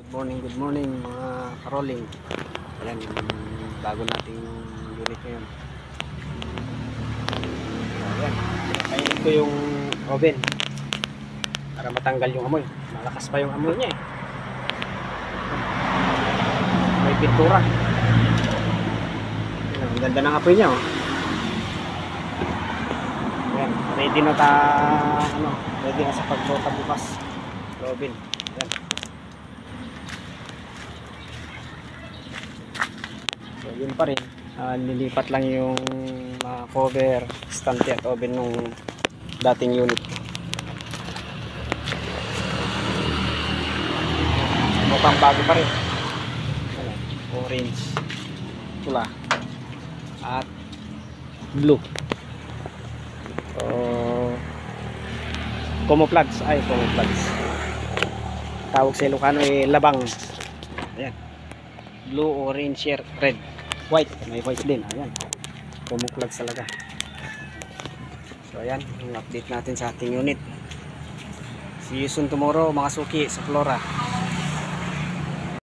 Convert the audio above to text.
Good morning mga karoling. Ayan, bago nating unit ngayon. Ayan, kainin ko yung oven para matanggal yung amoy. Malakas pa yung amoy niya eh. May pintura. Ayan, ang ganda ng apoy niya oh. Ayan, ready na ready na sa pagluto bukas. Oven. Ayan. So yun pa rin, nilipat lang yung cover, stante at oven nung dating unit. Mukhang bago pa rin. Ayan, orange, pula at blue. So camouflage, tawag sa Ilocano ay labang. Ayan, blue, orange, red, white, may white din. Ayan, camouflage talaga. So ayan, yung update natin sa ating unit. See you soon tomorrow mga suki sa Flora.